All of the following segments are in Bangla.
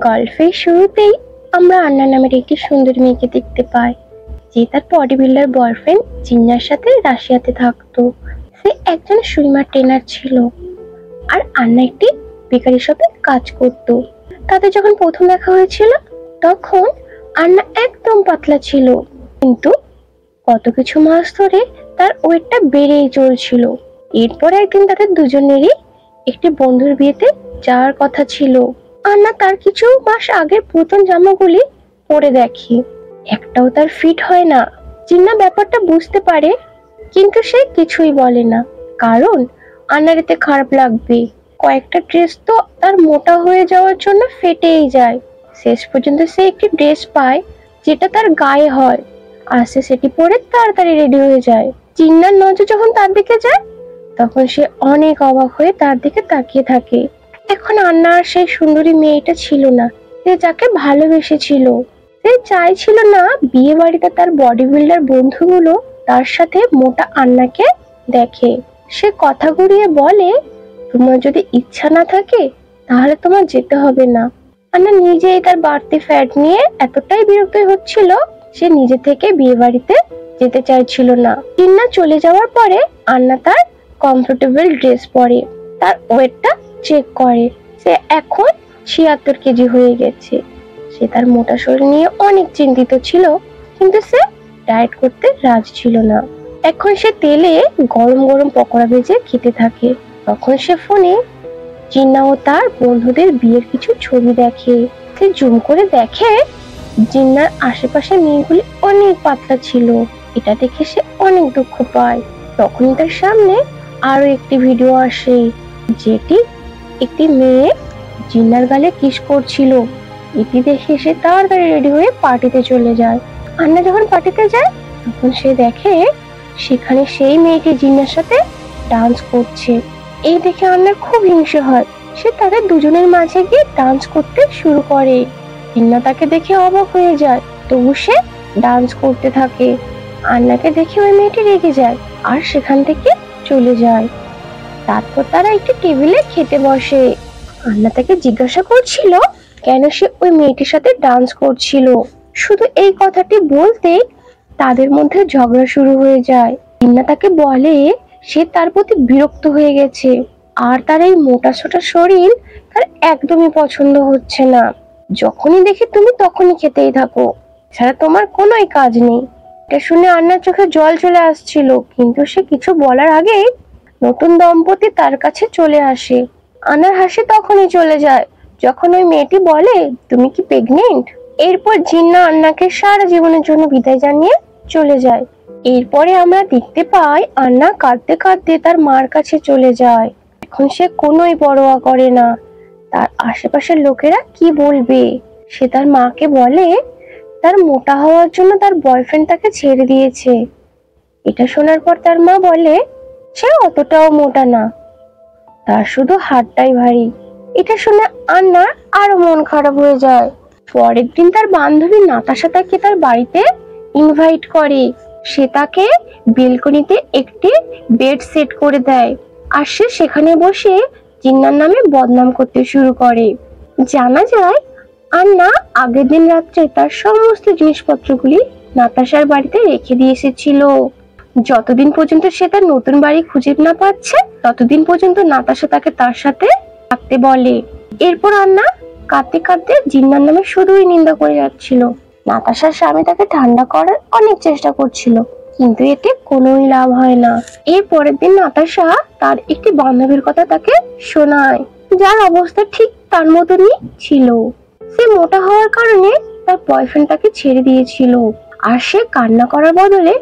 গল্পের শুরুতেই আমরা আন্না নামের একটি সুন্দর মেয়েকে দেখতে পাই, যে তার বডি বিল্ডার বয়ফ্রেন্ড জিন্নার সাথে রাশিয়াতে থাকতো। সে একজন সুইমার ট্রেনার ছিল, আর আন্না একটি বেকারি শপে কাজ করত। তাদের যখন প্রথম দেখা হয়েছিল তখন আন্না একদম পাতলা ছিল, কিন্তু কত কিছু মাস ধরে তার ওয়েটটা বেড়েই চলছিল। এরপর একদিন তাদের দুজনেরই একটি বন্ধুর বিয়েতে যাওয়ার কথা ছিল। আন্না তার কিছু মাস আগের পুরাতন জামাগুলি পরে দেখে, একটাও তার ফিট হয় না। জিন্না ব্যাপারটা বুঝতে পারে, কিন্তু সে কিছুই বলে না, কারণ আন্নার এতে খারাপ লাগবে। কয়েকটা ড্রেস তো তার মোটা হয়ে যাওয়ার জন্য ফেটেই যায়। শেষ পর্যন্ত সে একটি ড্রেস পায় যেটা তার গায়ে হয়, আর সে সেটি পরে তাড়াতাড়ি রেডি হয়ে যায়। জিন্নার নজর যখন তার দিকে যায় তখন সে অনেক অবাক হয়ে তার দিকে তাকিয়ে থাকে। এখন আন্না আর সেই সুন্দরী মেয়েটা ছিল না, সে যাকে ভালোবেসেছিল। সে চাইছিল না বিয়ে বাড়িতে তার বডি বিল্ডার বন্ধুগুলো তার সাথে মোটা আন্নাকে দেখে। সে কথা ঘুরিয়ে বলে, তোমার যদি ইচ্ছা না থাকে তাহলে তোমার যেতে হবে না। আন্না নিজেই তার বাড়তি ফ্যাট নিয়ে এতটাই বিরক্ত হচ্ছিল, সে নিজে থেকে বিয়ে বাড়িতে যেতে চাইছিল না। জিন্না চলে যাওয়ার পরে আন্না তার কমফোর্টেবল ড্রেস পরে, তার ওয়েটটা চেক করে। সে এখন 76 কেজি হয়ে গেছে। সে তার মোটা শরীর নিয়ে অনেক চিন্তিত ছিল, কিন্তু সে ডায়েট করতে রাজি ছিল না। এখন সে তেলে গরম গরম পকোড়া ভেজে খেতে থাকে। তখন সে ফোনে জিন্না ও তার বন্ধুদের বিয়ের কিছু ছবি দেখে। সে জুম করে দেখে জিন্নার আশেপাশে মেয়েগুলি অনেক পাতলা ছিল। এটা দেখে সে অনেক দুঃখ পায়। তখনই তার সামনে আরো একটি ভিডিও আসে, যেটি একটি মেয়ে জিন্নার গালে কিস করছিল। এটি দেখে সে তাড়াতাড়ি রেডি হয়ে পার্টিতে চলে যায়। আন্না যখন পার্টিতে যায় তখন সে দেখে সেখানে সেই মেয়েটি জিন্নার সাথে ডান্স করছে। এই দেখে আন্নার খুব হিংসে হয়। সে তাদের দুজনের মাঝে গিয়ে ডান্স করতে শুরু করে। জিন্না তাকে দেখে অবাক হয়ে যায়, তবু সে ডান্স করতে থাকে। আন্নাকে দেখে ওই মেয়েটি রেগে যায় আর সেখান থেকে চলে যায়। তারপর তারা একটি টেবিলে খেতে বসে। আন্না তাকে জিজ্ঞাসা করছিল কেন সে ওই মেয়েটির সাথে ডান্স করছিল। শুধু এই কথাটি বলতে তাদের মধ্যে ঝগড়া শুরু হয়ে যায়। আন্না তাকে বলে সে তার প্রতি বিরক্ত হয়ে গেছে, আর তার এই মোটা সোটা শরীর তার একদমই পছন্দ হচ্ছে না। যখনই দেখি তুমি তখনই খেতেই থাকো, ছাড়া তোমার কোনোই কাজ নেই। এটা শুনে আন্নার চোখে জল চলে আসছিল, কিন্তু সে কিছু বলার আগে নতুন দম্পতি তার কাছে চলে আসে। আন্নার হাসি তখনই চলে যায় যখন ওই মেয়েটি বলে, তুমি কি প্রেগনেন্ট? এরপর জিন্না আন্নাকে সারা জীবনের জন্য বিদায় জানিয়ে চলে যায়। এরপরে আমরা দেখতে পাই আন্না কাঁদতে কাঁদতে তার মার কাছে চলে যায়। এখন সে কোনোই পরোয়া করে না তার আশেপাশের লোকেরা কি বলবে। সে তার মাকে বলে তার মোটা হওয়ার জন্য তার বয়ফ্রেন্ড তাকে ছেড়ে দিয়েছে। এটা শোনার পর তার মা বলে সে অতটাও মোটা না, তার শুধু হাতটাই ভারী। এটা শুনে আন্নার আরো মন খারাপ হয়ে যায়। পরের দিন তার বান্ধবী নাতাশা তাকে তার বাড়িতে ইনভাইট করে। সে তাকে বেলকনিতে একটি বেড সেট করে দেয়, আর সে সেখানে বসে জিন্নার নামে বদনাম করতে শুরু করে। জানা যায় আন্না আগের দিন রাত্রে তার সমস্ত জিনিসপত্রগুলি নাতাশার বাড়িতে রেখে দিয়ে এসেছিল। যতদিন পর্যন্ত সে তার নতুন বাড়ি খুঁজে না পাচ্ছে ততদিন পর্যন্ত নাতাশা তাকে তার সাথে থাকতে বলে। এরপর আন্না কাঁদতে কাঁদতে জিন্নার নামে শুধুই নিন্দা করে যাচ্ছিল। নাতাশার স্বামী তাকে ঠান্ডা করার অনেক চেষ্টা করছিল, কিন্তু এতে কোনোই লাভ হয় না। এর পরের দিন নাতাশা তার একটি বান্ধবীর কথা তাকে শোনায়, যার অবস্থা ঠিক তার মতনই ছিল। সে মোটা হওয়ার কারণে তার বয়ফ্রেন্ড তাকে ছেড়ে দিয়েছিল, আর সে কান্না করার বদলে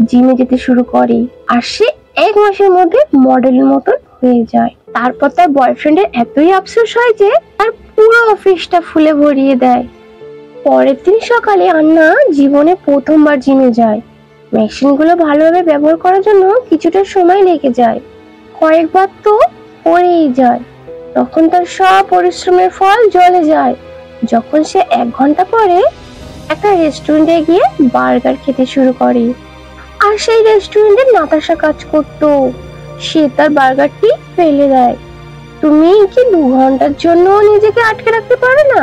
জিমে যেতে শুরু করে। আর সে 1 মাসের মধ্যে মডেলের মতন হয়ে যায়। তারপর তার বয়ফ্রেন্ডের এতই আফসোস হয় যে তার পুরো অফিসটা ফুলে ভরিয়ে দেয়। পরের দিন সকালে আন্না জীবনে প্রথমবার জিমে যায়। মেশিনগুলো ভালোভাবে ব্যবহার করার জন্য কিছুটা সময় লেগে যায়, কয়েকবার তো পড়েই যায়। তখন তার সব পরিশ্রমের ফল জলে যায় যখন সে 1 ঘন্টা পরে একটা রেস্টুরেন্টে গিয়ে বার্গার খেতে শুরু করে। আর সেই রেস্টুরেন্টে নাতাশা কাজ করত। সে তার বার্গারটি ফেলে দেয়। তুমি কি 2 ঘন্টার জন্য নিজেকে আটকে রাখতে পারো না?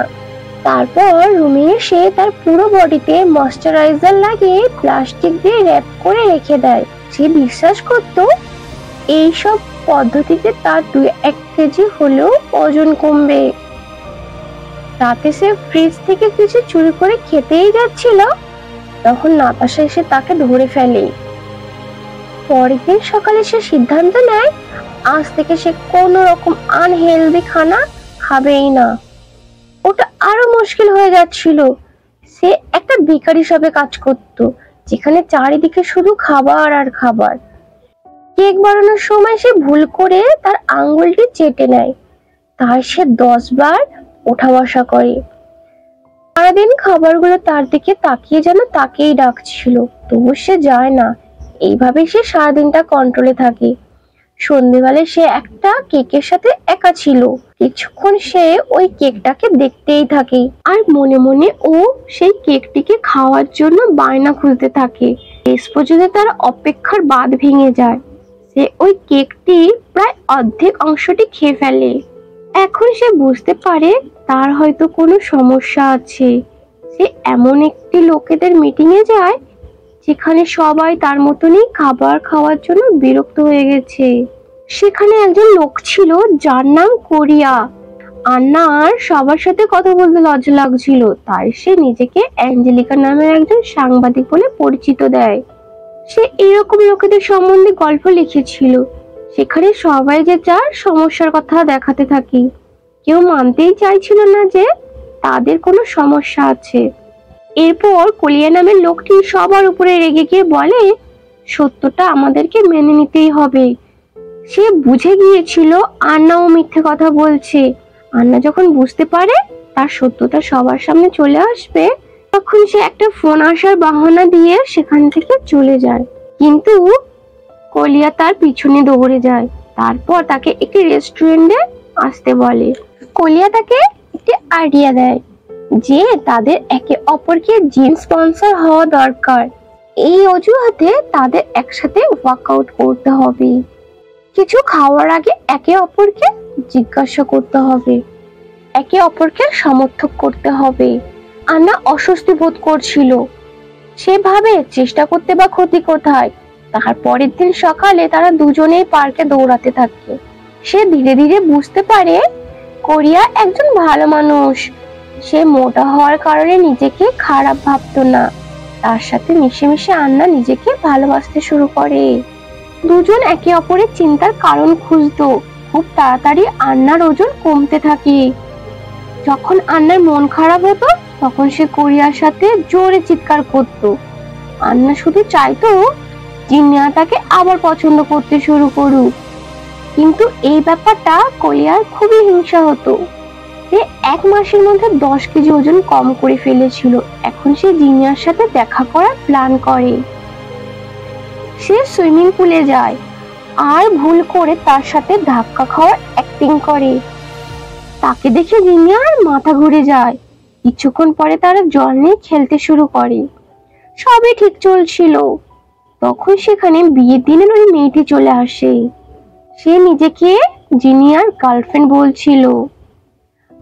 তারপর রুমে এসে তার পুরো বডিতে ময়শ্চারাইজার লাগিয়ে প্লাস্টিক দিয়ে র‍্যাপ করে রেখে দেয়। সে বিশ্বাস করত এইসব পদ্ধতিতে তার 2-1 কেজি হলেও ওজন কমবে। রাতে সে ফ্রিজ থেকে কিছু চুরি করে খেতেই যাচ্ছিল, তখন নাতাশা এসে তাকে ধরে ফেলে। পরের দিন সকালে সে সিদ্ধান্ত নেয় আজ থেকে সে কোনো রকম আনহেলদি খানা খাবেই না। ওটা আরো মুশকিল হয়ে যাচ্ছিল। সে একটা বেকারি শপে কাজ করত, যেখানে চারিদিকে শুধু খাবার আর খাবার। কেক বানানোর সময় সে ভুল করে তার আঙ্গুলটি চেটে নেয়, তাই সে 10 বার ওঠা বসা করে। সারাদিন খাবারগুলো তার দিকে তাকিয়ে যেন তাকেই ডাকছিল, তবু সে যায় না। এইভাবে সে সারাদিনটা কন্ট্রোলে থাকে। সন্ধ্যেবেলায় সে একটা কেকের সাথে একা ছিল। কিছুক্ষণ সে ওই কেকটাকে দেখতেই থাকে আর মনে মনে ও সেই কেকটিকে খাওয়ার জন্য বায়না খুঁজতে থাকে। শেষ পর্যন্ত তার অপেক্ষার বাঁধ ভেঙে যায়। সে ওই কেকটি প্রায় অর্ধেক অংশটি খেয়ে ফেলে। এখন সে বুঝতে পারে তার হয়তো কোনো সমস্যা আছে। সে এমন একটি লোকেদের মিটিংয়ে যায় যেখানে সবাই তার মতনই খাবার খাওয়ার জন্য বিরক্ত হয়ে গেছে। সেখানে একজন লোক ছিল যার নাম কোরিয়া। আন্নার সবার সাথে কথা বলতে লজ্জা লাগছিল, তাই সে নিজেকে অ্যাঞ্জেলিকা নামের একজন সাংবাদিক বলে পরিচিত দেয়। সে এরকম লোকেদের সম্বন্ধে গল্প লিখেছিল, সেখানে সবাই যে যার সমস্যার কথা দেখাতে থাকে। কেউ মানতেই চাইছিল না যে তাদের কোনো সমস্যা আছে। এরপর কোরিয়া নামের লোকটি সবার উপরে রেগে গিয়ে বলে, সত্যটা আমাদেরকে মেনে নিতেই হবে। সে বুঝে গিয়েছিল আন্নাও মিথ্যে কথা বলছে। আন্না যখন বুঝতে পারে তার সত্যটা সবার সামনে চলে আসবে, তখন সে একটা ফোন আসার বাহানা দিয়ে সেখান থেকে চলে যায়। কিন্তু কোরিয়া তার পিছনে দৌড়ে যায়। তারপর তাকে একটি রেস্টুরেন্টে আসতে বলে। কোরিয়া তাকে একটি আইডিয়া দেয় যে তাদের একে অপরকে জিম স্পন্সর হওয়া দরকার। এই অজুহাতে তাদের একসাথে ওয়ার্কআউট করতে হবে। কিছু খাওয়ার আগে একে অপরকে জিজ্ঞাসা করতে হবে, একে অপরকে সমর্থন করতে হবে। আন্না অস্বস্তি বোধ করছিল। সে ভাবে চেষ্টা করতে বা ক্ষতি কোথায়। তার পরের দিন সকালে তারা দুজনেই পার্কে দৌড়াতে থাকে। সে ধীরে ধীরে বুঝতে পারে কোরিয়া একজন ভালো মানুষ। সে মোটা হওয়ার কারণে নিজেকে খারাপ ভাবতো না। তার সাথে মিশে মিশে আন্না নিজেকে ভালোবাসতে শুরু করে। দুজন একে অপরের চিন্তার কারণ খুঁজতো। খুব তাড়াতাড়ি আন্নার ওজন কমতে থাকে। যখন আন্নার মন খারাপ হতো তখন সে কোরিয়ার সাথে জোরে চিৎকার করত। আন্না শুধু চাইতো জিনিয়া তাকে আবার পছন্দ করতে শুরু করুক। কিন্তু এই ব্যাপারটা কোরিয়ার খুবই হিংসা হতো। সে 1 মাসের মধ্যে 10 কেজি ওজন কম করে ফেলেছিল। এখন সে জিনিয়ার সাথে দেখা করার প্ল্যান করে। সে সুইমিং পুলে যায় আর ভুল করে তার সাথে ধাক্কা খাওয়ার অ্যাক্টিং করে। তাকে দেখে জিনিয়ার মাথা ঘুরে যায়। কিছুক্ষণ পরে তারা জল নিয়ে খেলতে শুরু করে। সবই ঠিক চলছিল। তখন সেখানে বিয়ের দিনের ওই মেয়েটি চলে আসে। সে নিজেকে জিনিয়ার গার্লফ্রেন্ড বলছিল।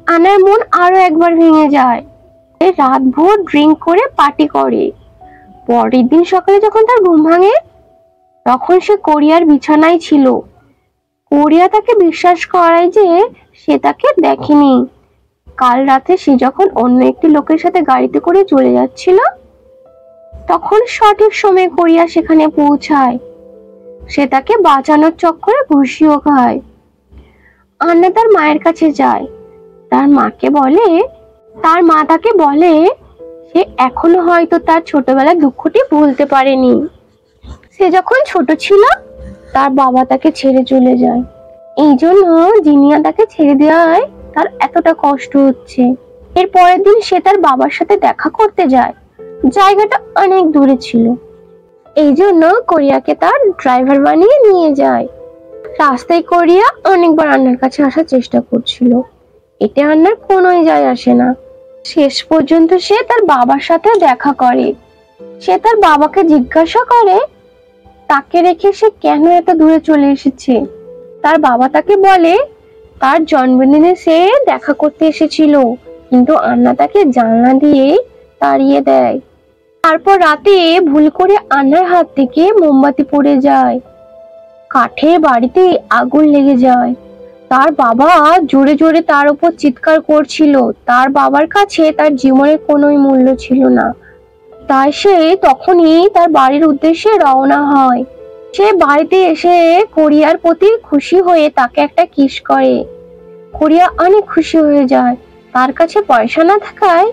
আনার মন আরো একবার ভেঙে যায়। সে রাত ভোর ড্রিঙ্ক করে পার্টি করে। পরের দিন সকালে যখন তার ঘুম ভাঙে তখন সে কোরিয়ার বিছানায় ছিল। কোরিয়া তাকে বিশ্বাস করায় যে সে তাকে দেখেনি। কাল রাতে সে যখন অন্য একটি লোকের সাথে গাড়িতে করে চলে যাচ্ছিল তখন সঠিক সময়ে কোরিয়া সেখানে পৌঁছায়। সে তাকে বাঁচানোর চক্করে ঘুষিও খায়। আন্না তার মায়ের কাছে যায়। তার মা তাকে বলে সে এখনো হয়তো তার ছোটবেলার দুঃখটি ভুলতে পারেনি। সে যখন ছোট ছিল তার বাবা তাকে ছেড়ে চলে যায়। এই জন্য জিনিয়া তাকে ছেড়ে দেওয়ায় তার এতটা কষ্ট হচ্ছে। এর পরের দিন সে তার বাবার সাথে দেখা করতে যায়। জায়গাটা অনেক দূরে ছিল, এই জন্য কোরিয়াকে তার ড্রাইভার বানিয়ে নিয়ে যায়। রাস্তায় কোরিয়া অনেকবার আন্নার কাছে আসার চেষ্টা করছিল। এতে আন্নার কোনোই যায় আসে না। শেষ পর্যন্ত সে তার বাবার সাথে দেখা করে। সে তার বাবাকে জিজ্ঞাসা করে তাকে রেখে সে কেন এত দূরে চলে এসেছে। তার বাবা তাকে বলে তার জন্মদিনে সে দেখা করতে এসেছিল, কিন্তু আন্না তাকে জানলা দিয়ে তাড়িয়ে দেয়। তারপর রাতে ভুল করে আন্নার হাত থেকে মোমবাতি পড়ে যায়। কাঠের বাড়িতে আগুন লেগে যায়। তার বাবা জোরে জোরে তার উপর চিৎকার করছিল। তার বাবার কাছে তার জীবনের কোনো মূল্য ছিল না, তাই সে তখনই তার বাড়ির উদ্দেশ্যে রওনা হয়। সে বাড়িতে এসে কোরিয়ার প্রতি খুশি হয়ে তাকে একটা কিস করে। কোরিয়া অনেক খুশি হয়ে যায়। তার কাছে পয়সা না থাকায়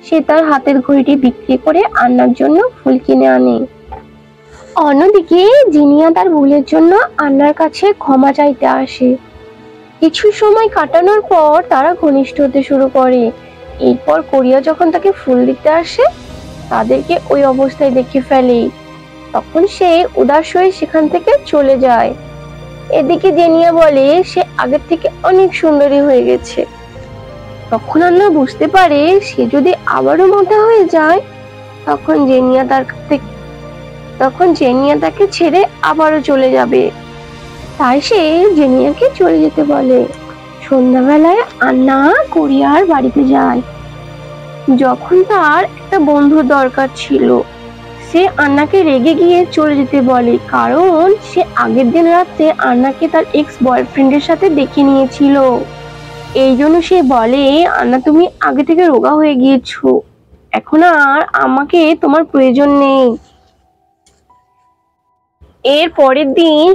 সে তার হাতের ঘড়িটি বিক্রি করে আন্নার জন্য ফুল কিনে আনে। অন্যদিকে জিনিয়া তার ভুলের জন্য আন্নার কাছে ক্ষমা চাইতে আসে। কিছু সময় কাটানোর পর তারা ঘনিষ্ঠ হতে শুরু করে। এরপর কোরিয়া যখন তাকে ফুল দিতে আসে, তাদেরকে ওই অবস্থায় দেখে ফেলে। তখন সে উদাস হয়ে সেখান থেকে চলে যায়। এদিকে জেনিয়া বলে সে আগের থেকে অনেক সুন্দরী হয়ে গেছে। তখন আন্না বুঝতে পারে সে যদি আবারও মোটা হয়ে যায় তখন জেনিয়া তাকে ছেড়ে আবারও চলে যাবে। তাই সে জেনিয়াকে চলে যেতে বলে। সন্ধ্যাবেলায় আন্না কোরিয়ার বাড়িতে যায়। যখন তার একটা বন্ধুর দরকার ছিল, সে আন্নাকে রেগে গিয়ে চলে যেতে বলে, কারণ সে আগের দিন রাতে আন্নাকে তার এক্স বয়ফ্রেন্ডের সাথে দেখে নিয়েছিল। এই জন্য সে বলে, আন্না তুমি আগে থেকে রোগা হয়ে গিয়েছো, এখন আর আমাকে তোমার প্রয়োজন নেই। এর পরের দিন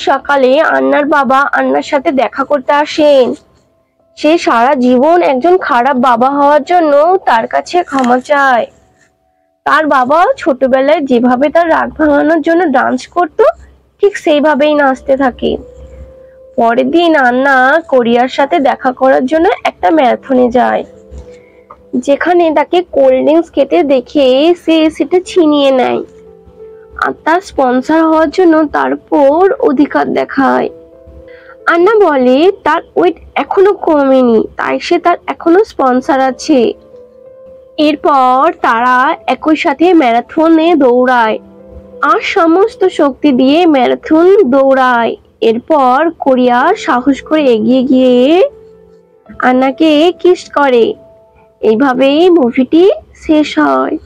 সকালে আন্নার বাবা আন্নার সাথে দেখা করতে আসেন। সে সারা জীবন একজন খারাপ বাবা হওয়ার জন্য তার কাছে ক্ষমা চায়। তার বাবা ছোটবেলায় যেভাবে তার রাগ ভাঙানোর জন্য ডান্স করত, ঠিক সেইভাবেই নাচতে থাকে। পরের দিন আন্না কোরিয়ার সাথে দেখা করার জন্য একটা ম্যারাথনে যায়, যেখানে তাকে কোল্ড ড্রিঙ্কস খেতে দেখে সে সেটা ছিনিয়ে নেয় আর তার স্পন্সর হওয়ার জন্য তার উপর অধিকার দেখায়। আন্না বলে তার ওয়েট এখনো কমেনি, তাই সে তার এখনো স্পন্সর আছে। এরপর তারা একই সাথে ম্যারাথনে দৌড়ায় আর সমস্ত শক্তি দিয়ে ম্যারাথন দৌড়ায়। এরপর কোরিয়া সাহস করে এগিয়ে গিয়ে আন্নাকে কিস করে। এইভাবেই মুভিটি শেষ হয়।